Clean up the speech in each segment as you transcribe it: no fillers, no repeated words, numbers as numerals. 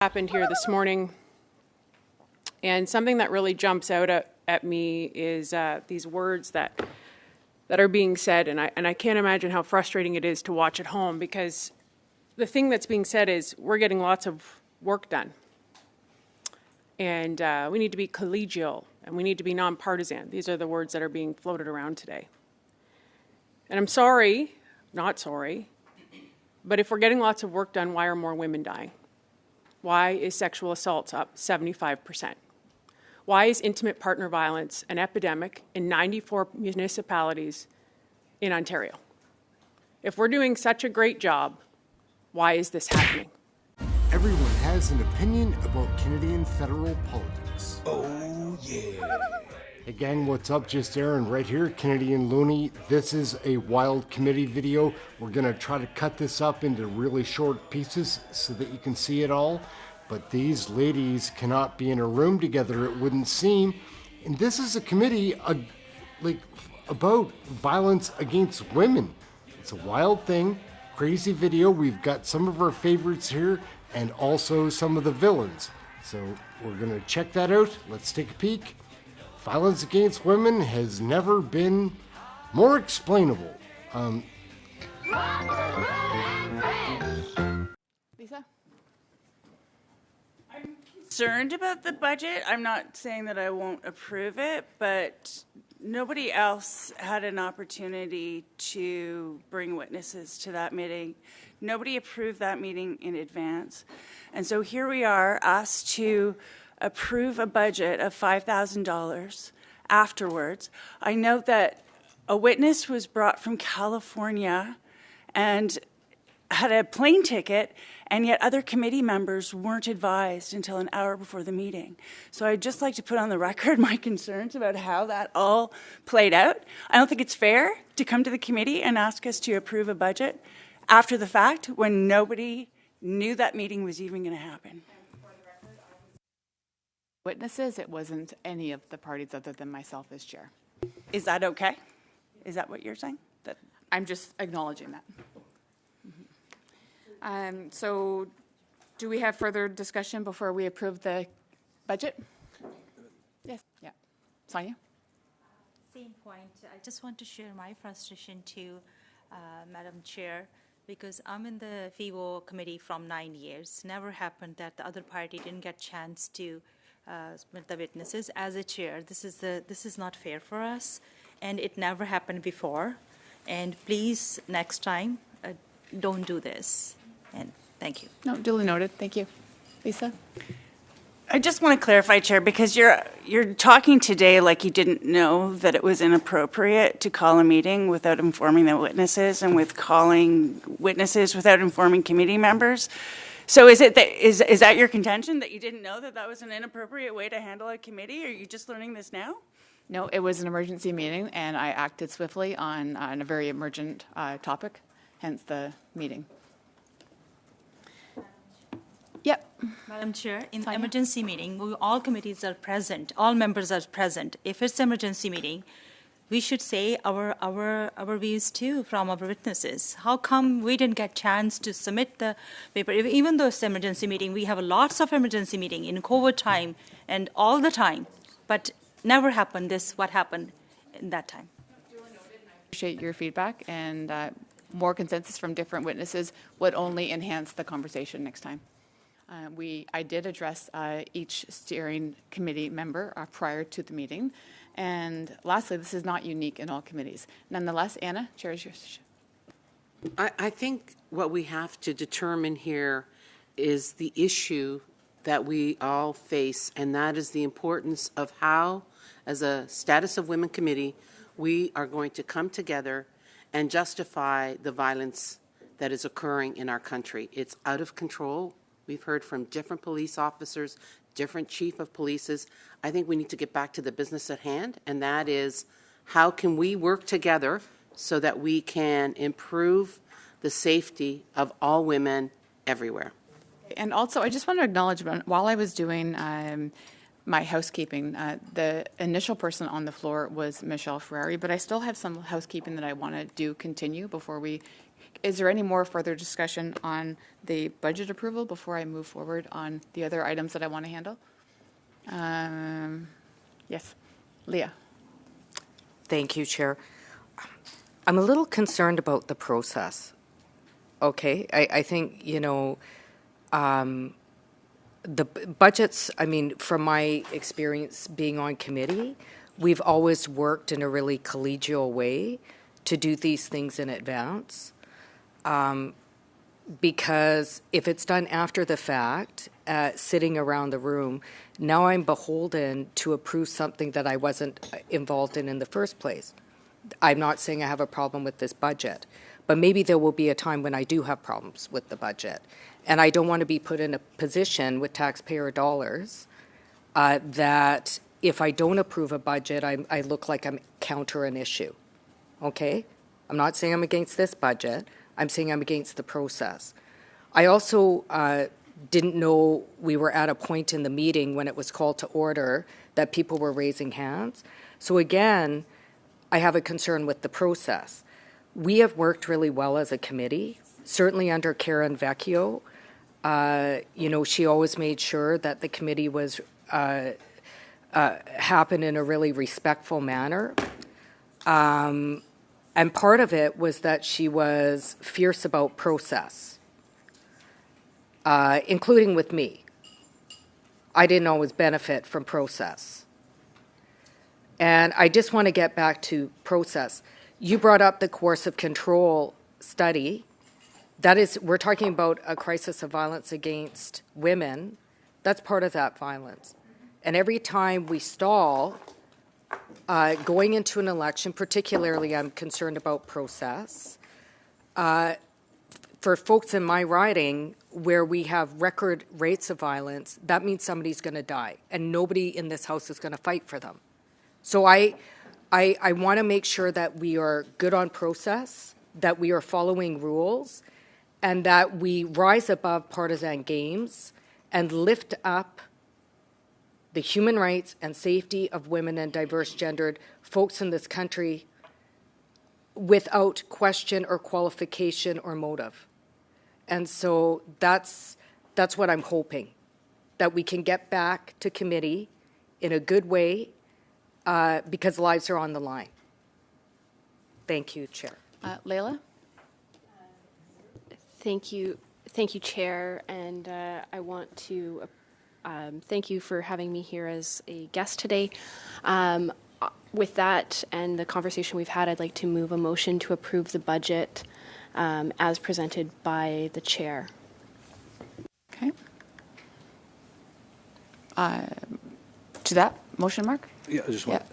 Happened here this morning, and something that really jumps out at me is these words that are being said, and I can't imagine how frustrating it is to watch at home, because the thing that's being said is we're getting lots of work done, and we need to be collegial, and we need to be nonpartisan. These are the words that are being floated around today. And I'm sorry, not sorry, but if we're getting lots of work done, why are more women dying? Why is sexual assault up 75%? Why is intimate partner violence an epidemic in 94 municipalities in Ontario? If we're doing such a great job, why is this happening? Everyone has an opinion about Canadian federal politics. Oh, yeah. Hey gang, what's up? Just Aaron right here, Canadian Looney. This is a wild committee video. We're gonna try to cut this up into really short pieces so that you can see it all. But these ladies cannot be in a room together, it wouldn't seem. And this is a committee about violence against women. It's a wild thing, crazy video. We've got some of our favorites here and also some of the villains. So we're gonna check that out. Let's take a peek. Violence against women has never been more explainable. Lisa? I'm concerned about the budget. I'm not saying that I won't approve it, but nobody else had an opportunity to bring witnesses to that meeting. Nobody approved that meeting in advance. And so here we are, asked to approve a budget of $5,000 afterwards. I note that a witness was brought from California and had a plane ticket, and yet other committee members weren't advised until an hour before the meeting. So I'd just like to put on the record my concerns about how that all played out. I don't think it's fair to come to the committee and ask us to approve a budget after the fact when nobody knew that meeting was even going to happen. Witnesses, it wasn't any of the parties other than myself as chair. Is that okay? Is that what you're saying? That I'm just acknowledging that. So do we have further discussion before we approve the budget? Yes. Yeah. Sonia? Same point. I just want to share my frustration to Madam Chair, because I'm in the FIVO committee from 9 years. Never happened that the other party didn't get chance to submit the witnesses. As a chair, this is not fair for us, and it never happened before. And please, next time, don't do this. And thank you. No, duly noted. Thank you. Lisa? I just want to clarify, Chair, because you're talking today like you didn't know that it was inappropriate to call a meeting without informing the witnesses and with calling witnesses without informing committee members. So is that your contention, that you didn't know that that was an inappropriate way to handle a committee? Are you just learning this now? No, it was an emergency meeting, and I acted swiftly on a very emergent topic, hence the meeting. Yep. Madam Chair, in Sonia? emergency meeting, all committees are present, all members are present. If it's emergency meeting, we should say our views too from our witnesses. How come we didn't get chance to submit the paper? Even though it's emergency meeting, we have lots of emergency meeting in COVID time and all the time, but never happened what happened in that time. Appreciate your feedback, and more consensus from different witnesses would only enhance the conversation next time. I did address each steering committee member prior to the meeting. And lastly, this is not unique in all committees. Nonetheless, Anna, chair is yours. I think what we have to determine here is the issue that we all face, and that is the importance of how, as a Status of Women Committee, we are going to come together and justify the violence that is occurring in our country. It's out of control. We've heard from different police officers, different chief of polices. I think we need to get back to the business at hand, and that is how can we work together so that we can improve the safety of all women everywhere. And also, I just want to acknowledge, while I was doing my housekeeping, the initial person on the floor was Michelle Ferrari, but I still have some housekeeping that I want to continue before we is there any more further discussion on the budget approval before I move forward on the other items that I want to handle? Yes, Leah. Thank you, Chair. I'm a little concerned about the process. Okay, I think, you know, the budgets, I mean, from my experience being on committee, we've always worked in a really collegial way to do these things in advance. Because if it's done after the fact, sitting around the room, now I'm beholden to approve something that I wasn't involved in the first place. I'm not saying I have a problem with this budget, but maybe there will be a time when I do have problems with the budget. And I don't want to be put in a position with taxpayer dollars that if I don't approve a budget, I look like I'm counter an issue. Okay? I'm not saying I'm against this budget. I'm saying I'm against the process. I also didn't know we were at a point in the meeting when it was called to order that people were raising hands. So again, I have a concern with the process. We have worked really well as a committee, certainly under Karen Vecchio. You know, she always made sure that the committee was happened in a really respectful manner. And part of it was that she was fierce about process, including with me. I didn't always benefit from process. And I just want to get back to process. You brought up the coercive control study. That is, we're talking about a crisis of violence against women. That's part of that violence. And every time we stall, going into an election, particularly I'm concerned about process. For folks in my riding, where we have record rates of violence, that means somebody's going to die, and nobody in this house is going to fight for them. So I want to make sure that we are good on process, that we are following rules, and that we rise above partisan games and lift up the human rights and safety of women and diverse gendered folks in this country without question or qualification or motive. And so that's what I'm hoping, that we can get back to committee in a good way because lives are on the line. Thank you, Chair. Leila? Thank you, Chair, and I want to thank you for having me here as a guest today. With that and the conversation we've had, I'd like to move a motion to approve the budget as presented by the Chair. Okay. To that motion, Mark? Yeah, I just want.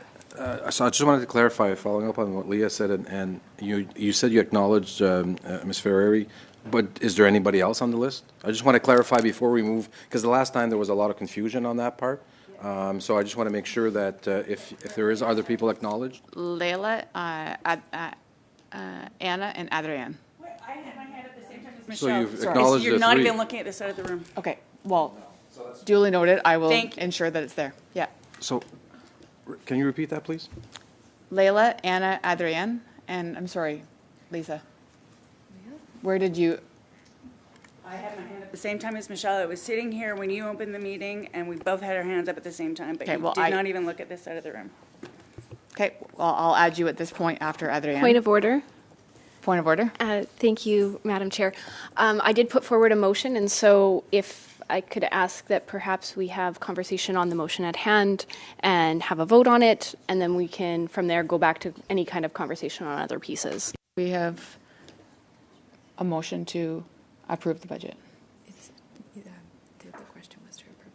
So I just wanted to clarify, following up on what Leah said, and you said you acknowledged Ms. Ferreri, but is there anybody else on the list? I just want to clarify before we move, because the last time there was a lot of confusion on that part. So I just want to make sure that if there is other people acknowledged. Leila, Anna, and Adrienne. I had my hand at the same time as So Michelle. you've acknowledged You're the not three. even looking at this side of the room. Okay, well, duly noted. I will Thank you. ensure that it's there. Yeah. So can you repeat that, please? Leila, Anna, Adrienne, and I'm sorry, Lisa. Where did you? I had my hand at the same time as Michelle. I was sitting here when you opened the meeting, and we both had our hands up at the same time, but Okay, you well, did not even look at this side of the room. Okay, well, I'll add you at this point after Adrienne. Point of order. Point of order. Thank you, Madam Chair. I did put forward a motion, and so if I could ask that perhaps we have conversation on the motion at hand and have a vote on it, and then we can, from there, go back to any kind of conversation on other pieces. We have a motion to approve the budget. The question was to approve.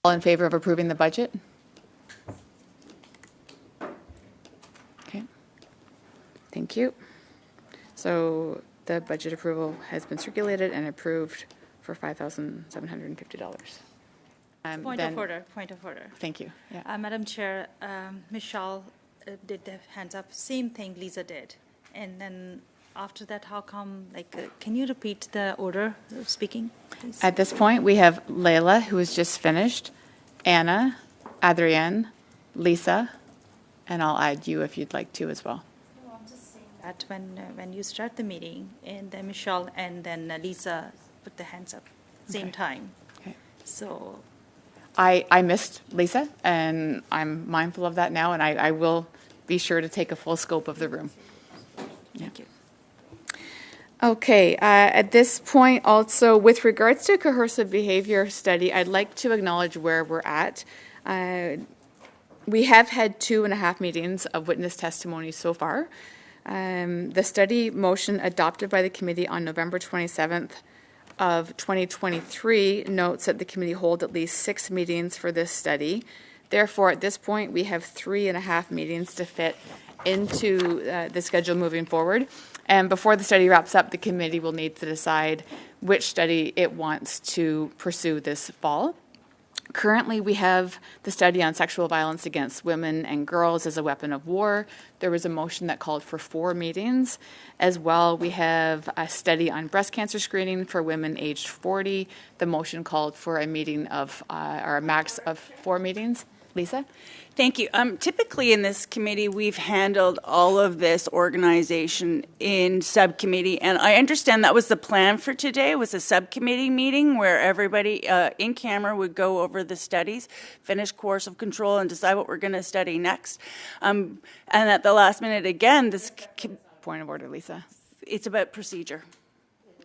All in favor of approving the budget? Okay. Thank you. So the budget approval has been circulated and approved for $5,750. Point of order, point of order. Thank you. Yeah. Madam Chair, Michelle did the hands up, same thing Lisa did. And then after that, how come, can you repeat the order of speaking, please? At this point, we have Leila, who has just finished, Anna, Adrienne, Lisa, and I'll add you if you'd like to as well. No, I'm just saying that when you start the meeting, and then Michelle and then Lisa put the hands up same time. Okay. So I missed Lisa, and I'm mindful of that now, and I will be sure to take a full scope of the room. thank you. Okay, at this point also, with regards to coercive behavior study, I'd like to acknowledge where we're at. We have had 2.5 meetings of witness testimony so far. The study motion adopted by the committee on November 27th of 2023 notes that the committee hold at least 6 meetings for this study. Therefore, at this point, we have 3.5 meetings to fit into the schedule moving forward. And before the study wraps up, the committee will need to decide which study it wants to pursue this fall. Currently, we have the study on sexual violence against women and girls as a weapon of war. There was a motion that called for 4 meetings. As well, we have a study on breast cancer screening for women aged 40. The motion called for a meeting of, or a max of 4 meetings. Lisa? Thank you. Typically in this committee, we've handled all of this organization in subcommittee, and I understand that was the plan for today, was a subcommittee meeting where everybody in camera would go over the studies, finish coercive control, and decide what we're going to study next. And at the last minute, again, this... Point of order, Lisa. It's about procedure.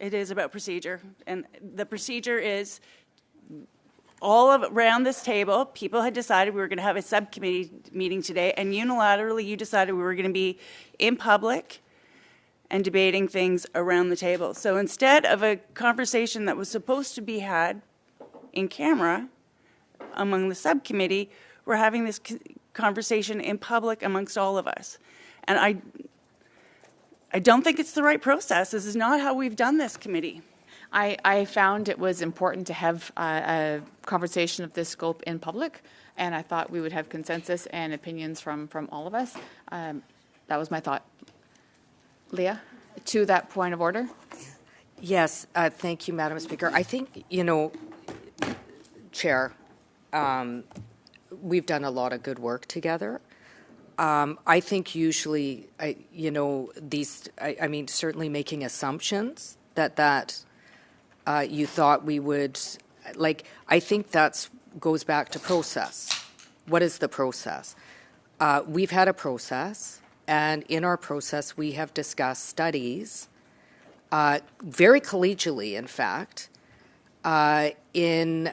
It is about procedure, and the procedure is... all of around this table, people had decided we were going to have a subcommittee meeting today, and unilaterally you decided we were going to be in public and debating things around the table. So instead of a conversation that was supposed to be had in camera among the subcommittee, we're having this conversation in public amongst all of us. And I don't think it's the right process. This is not how we've done this committee. I found it was important to have a conversation of this scope in public, and I thought we would have consensus and opinions from all of us. That was my thought. Leah, to that point of order? Yes, thank you, Madam Speaker. I think, Chair, we've done a lot of good work together. I think usually, certainly making assumptions that you thought we would, I think that goes back to process. What is the process? We've had a process, and in our process, we have discussed studies, very collegially, in fact, in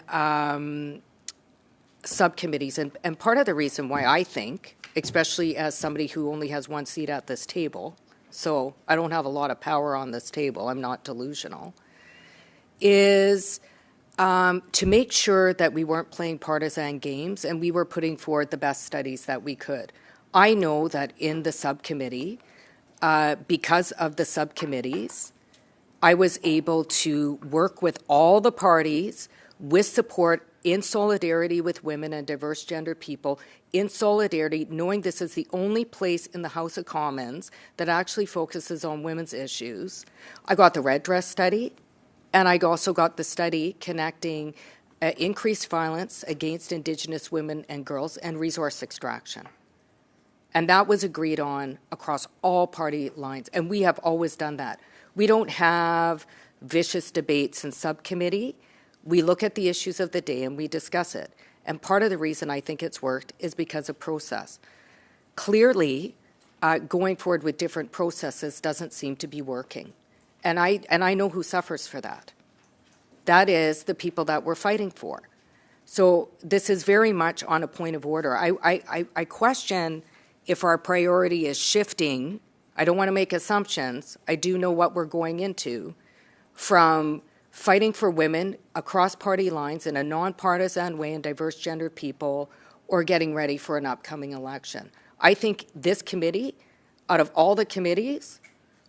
subcommittees. And part of the reason why I think, especially as somebody who only has 1 seat at this table, so I don't have a lot of power on this table, I'm not delusional, is to make sure that we weren't playing partisan games and we were putting forward the best studies that we could. I know that in the subcommittee, because of the subcommittees, I was able to work with all the parties with support in solidarity with women and diverse gender people, in solidarity, knowing this is the only place in the House of Commons that actually focuses on women's issues. I got the red dress study, and I also got the study connecting increased violence against Indigenous women and girls and resource extraction. And that was agreed on across all party lines, and we have always done that. We don't have vicious debates in subcommittee. We look at the issues of the day and we discuss it. And part of the reason I think it's worked is because of process. Clearly, going forward with different processes doesn't seem to be working. And I know who suffers for that. That is the people that we're fighting for. So this is very much on a point of order. I question if our priority is shifting. I don't want to make assumptions. I do know what we're going into, from fighting for women across party lines in a nonpartisan way and diverse gender people, or getting ready for an upcoming election. I think this committee, out of all the committees,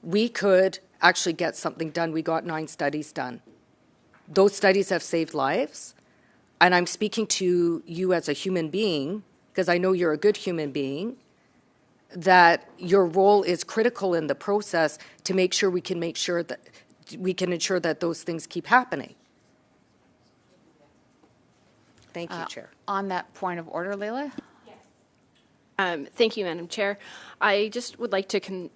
we could actually get something done. We got 9 studies done. Those studies have saved lives, and I'm speaking to you as a human being, because I know you're a good human being, that your role is critical in the process to make sure we can ensure that those things keep happening. Thank you, Chair. On that point of order, Leila? Yes. Thank you, Madam Chair. I just would like to,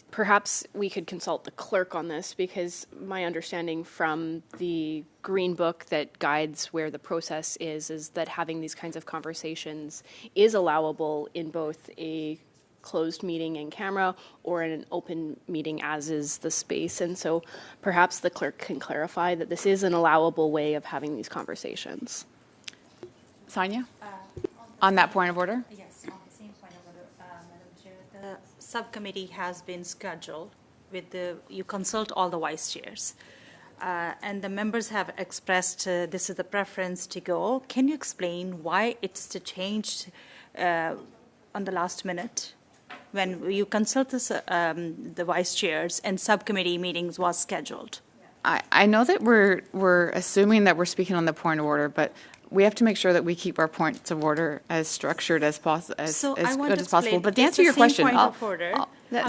perhaps we could consult the clerk on this, because my understanding from the Green Book that guides where the process is that having these kinds of conversations is allowable in both a closed meeting in camera or in an open meeting, as is the space. And so perhaps the clerk can clarify that this is an allowable way of having these conversations. Sonia, on that point of order? Yes, on the same point of order, Madam Chair, the subcommittee has been scheduled with you consult all the vice chairs. And the members have expressed this is the preference to go. Can you explain why it's changed on the last minute when you consult the vice chairs and subcommittee meetings was scheduled? I know that we're assuming that we're speaking on the point of order, but we have to make sure that we keep our points of order as structured as possible, as good as possible. But to answer your question, I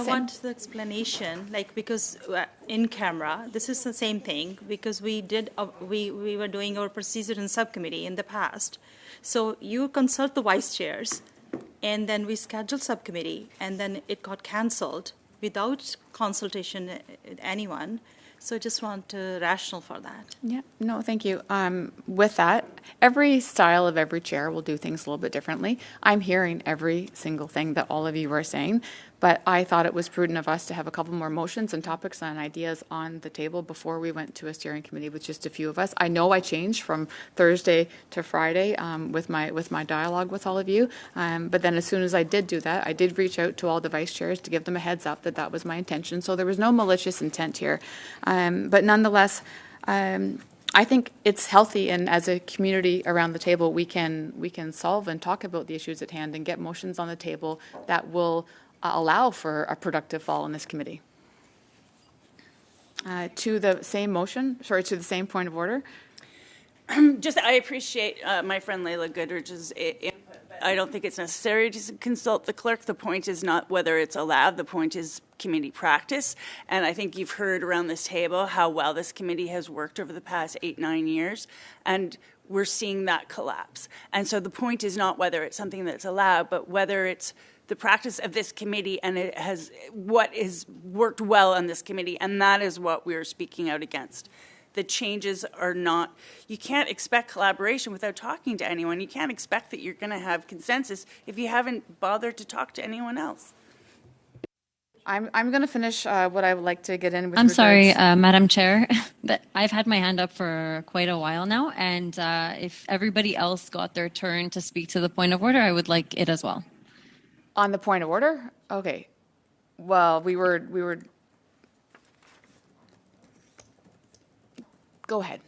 want the explanation, like, because in camera, this is the same thing, because we were doing our procedure in subcommittee in the past. So you consult the vice chairs, and then we schedule subcommittee, and then it got cancelled without consultation with anyone. So I just want a rationale for that. Yeah, no, thank you. With that, every style of every chair will do things a little bit differently. I'm hearing every single thing that all of you are saying, but I thought it was prudent of us to have a couple more motions and topics and ideas on the table before we went to a steering committee with just a few of us. I know I changed from Thursday to Friday with my dialogue with all of you, but then as soon as I did do that, I did reach out to all the vice chairs to give them a heads up that that was my intention. So there was no malicious intent here. But nonetheless, I think it's healthy, and as a community around the table, we can solve and talk about the issues at hand and get motions on the table that will allow for a productive fall in this committee. To the same point of order. I appreciate my friend Layla Goodridge's input, but I don't think it's necessary to consult the clerk. The point is not whether it's allowed. The point is committee practice. And I think you've heard around this table how well this committee has worked over the past 8-9 years. And we're seeing that collapse. And so the point is not whether it's something that's allowed, but whether it's the practice of this committee and what has worked well on this committee. And that is what we're speaking out against. The changes are not, you can't expect collaboration without talking to anyone. You can't expect that you're going to have consensus if you haven't bothered to talk to anyone else. I'm going to finish what I would like to get in with. I'm sorry, Madam Chair, but I've had my hand up for quite a while now, and if everybody else got their turn to speak to the point of order, I would like it as well. On the point of order? Okay. Well, we were. Go ahead.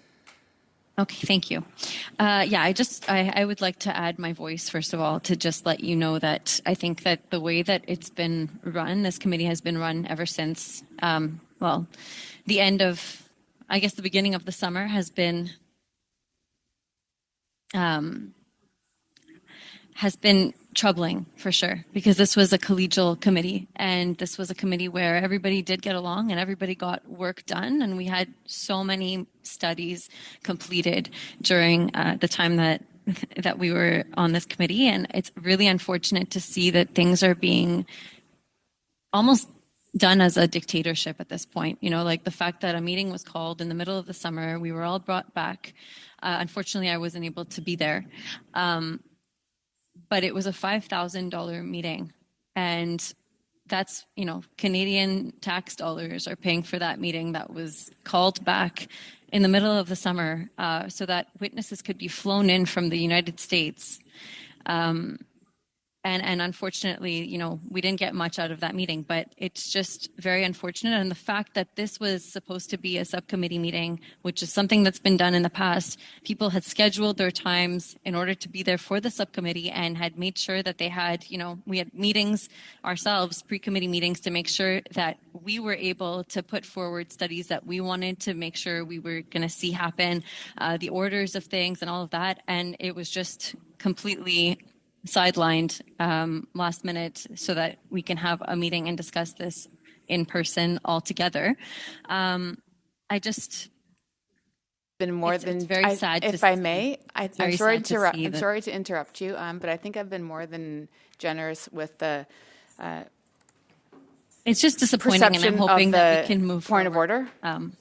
Okay, thank you. I would like to add my voice, first of all, to just let you know that I think that the way that it's been run, this committee has been run ever since, the end of, I guess the beginning of the summer has been troubling, for sure, because this was a collegial committee, and this was a committee where everybody did get along and everybody got work done, and we had so many studies completed during the time that we were on this committee, and it's really unfortunate to see that things are being almost done as a dictatorship at this point. You know, like the fact that a meeting was called in the middle of the summer, we were all brought back. Unfortunately, I wasn't able to be there. But it was a $5,000 meeting, and that's, you know, Canadian tax dollars are paying for that meeting that was called back in the middle of the summer so that witnesses could be flown in from the United States. And unfortunately, you know, we didn't get much out of that meeting, but it's just very unfortunate. And the fact that this was supposed to be a subcommittee meeting, which is something that's been done in the past, people had scheduled their times in order to be there for the subcommittee and had made sure that they had, you know, we had meetings ourselves, pre-committee meetings, to make sure that we were able to put forward studies that we wanted to make sure we were going to see happen, the orders of things and all of that. And it was just completely sidelined last minute so that we can have a meeting and discuss this in person all together. been more It's than very sad to if I see. may, I'm very sorry sad to to interrupt. see I'm that- sorry to interrupt you, but I think I've been more than generous with the It's just disappointing, and I'm perception hoping of that we the can move point of forward. order.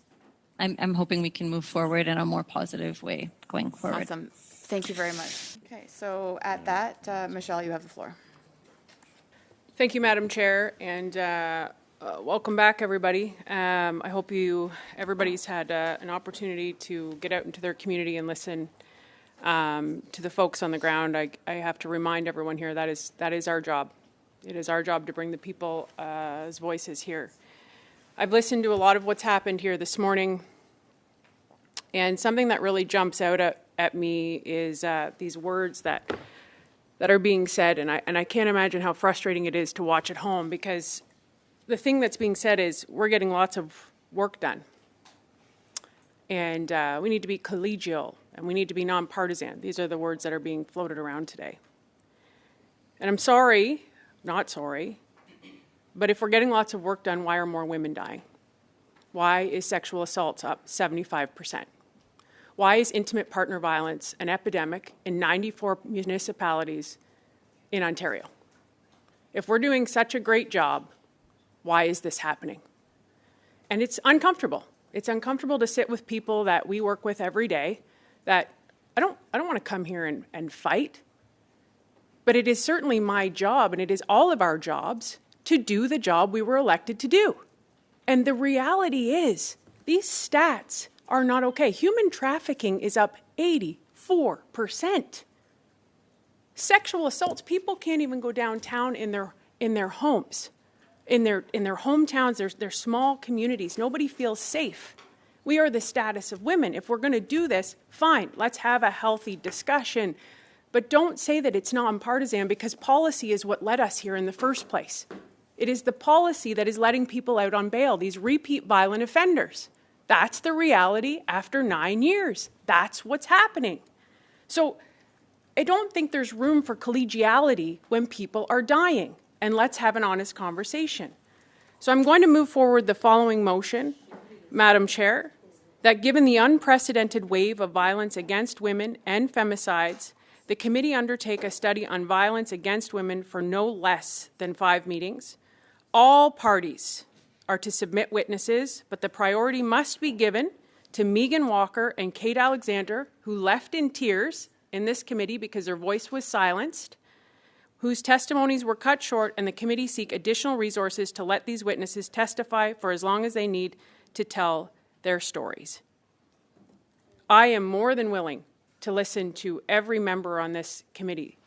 I'm hoping we can move forward in a more positive way going forward. Awesome. Thank you very much. Okay, so at that, Michelle, you have the floor. Thank you, Madam Chair, and welcome back, everybody. I hope everybody's had an opportunity to get out into their community and listen to the folks on the ground. I have to remind everyone here that is our job. It is our job to bring the people's voices here. I've listened to a lot of what's happened here this morning, and something that really jumps out at me is these words that are being said, and I can't imagine how frustrating it is to watch at home, because the thing that's being said is we're getting lots of work done, and we need to be collegial, and we need to be nonpartisan. These are the words that are being floated around today. And I'm sorry, not sorry, but if we're getting lots of work done, why are more women dying? Why is sexual assaults up 75%? Why is intimate partner violence an epidemic in 94 municipalities in Ontario? If we're doing such a great job, why is this happening? And it's uncomfortable. It's uncomfortable to sit with people that we work with every day that I don't want to come here and fight, but it is certainly my job, and it is all of our jobs, to do the job we were elected to do. And the reality is, these stats are not okay. Human trafficking is up 84%. Sexual assaults, people can't even go downtown in their homes, in their hometowns, their small communities. Nobody feels safe. We are the status of women. If we're going to do this, fine, let's have a healthy discussion. But don't say that it's nonpartisan, because policy is what led us here in the first place. It is the policy that is letting people out on bail, these repeat violent offenders. That's the reality after 9 years. That's what's happening. So I don't think there's room for collegiality when people are dying. And let's have an honest conversation. So I'm going to move forward the following motion, Madam Chair, that given the unprecedented wave of violence against women and femicides, the committee undertake a study on violence against women for no less than 5 meetings. All parties are to submit witnesses, but the priority must be given to Megan Walker and Kate Alexander, who left in tears in this committee because their voice was silenced, whose testimonies were cut short, and the committee seek additional resources to let these witnesses testify for as long as they need to tell their stories. I am more than willing to listen to every member on this committee.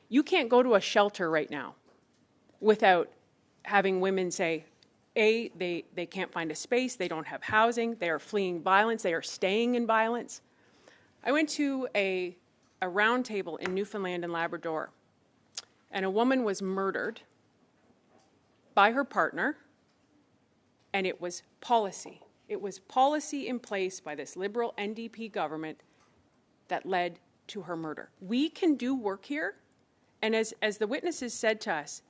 You can't go to a shelter right now without having women say, A, they can't find a space, they don't have housing, they are fleeing violence, they are staying in violence. I went to a round table in Newfoundland and Labrador, and a woman was murdered by her partner, and it was policy. It was policy in place by this Liberal NDP government that led to her murder. We can do work here, and as the witnesses said to us,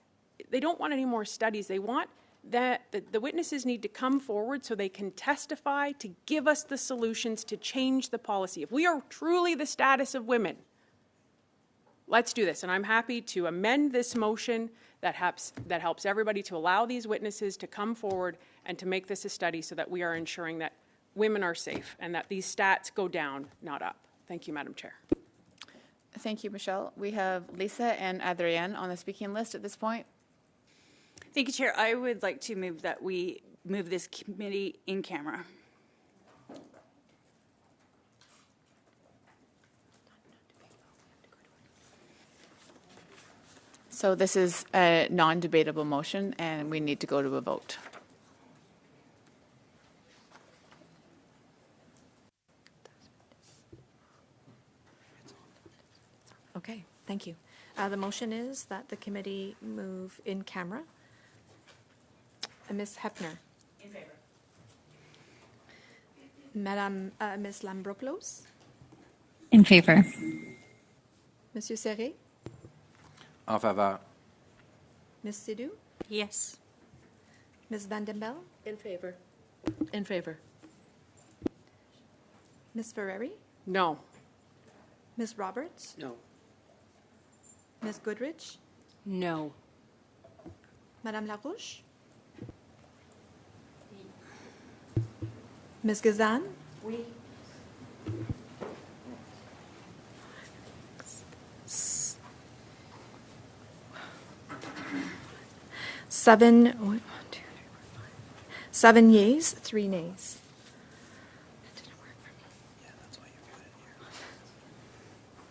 they don't want any more studies. They want that the witnesses need to come forward so they can testify to give us the solutions to change the policy. If we are truly the status of women, let's do this. And I'm happy to amend this motion that helps everybody to allow these witnesses to come forward and to make this a study so that we are ensuring that women are safe and that these stats go down, not up. Thank you, Madam Chair. Thank you, Michelle. We have Lisa and Adrienne on the speaking list at this point. Thank you, Chair. I would like to move that we move this committee in camera. So this is a non-debatable motion, and we need to go to a vote. Okay, thank you. The motion is that the committee move in camera. Ms. Hepner. In favor. Ms. Lambropoulos. In favor. Monsieur Serré. En faveur. Ms. Sidhu. Yes. Ms. Van den Bell. In favor. In favor. Ms. Ferreri? No. Ms. Roberts? No. Ms. Goodrich? No. Madame Larouche? Ms. Gazan? Oui. Seven, one, two, 3, 4, 5. 7 yeas, 3 nays. That didn't work for me.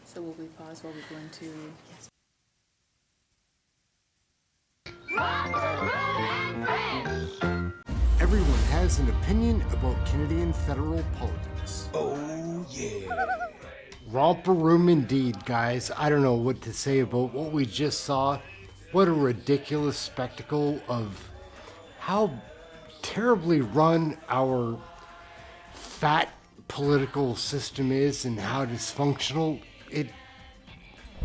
So will we pause while we go into? Everyone has an opinion about Canadian federal politics. Oh, yeah. Romper room indeed, guys. I don't know what to say about what we just saw. What a ridiculous spectacle of how terribly run our fat political system is and how dysfunctional it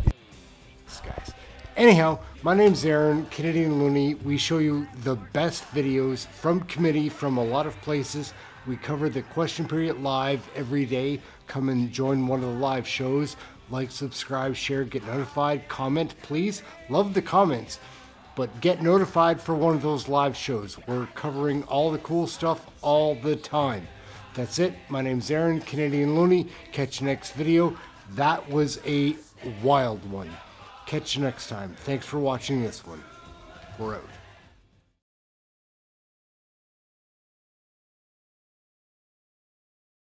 is, guys. Anyhow, my name's Aaron, Canadian Looney. We show you the best videos from committee from a lot of places. We cover the question period live every day. Come and join one of the live shows. Like, subscribe, share, get notified, comment, please. Love the comments. But get notified for one of those live shows. We're covering all the cool stuff all the time. That's it. My name's Aaron, Canadian Looney. Catch you next video. That was a wild one. Catch you next time. Thanks for watching this one. We're out.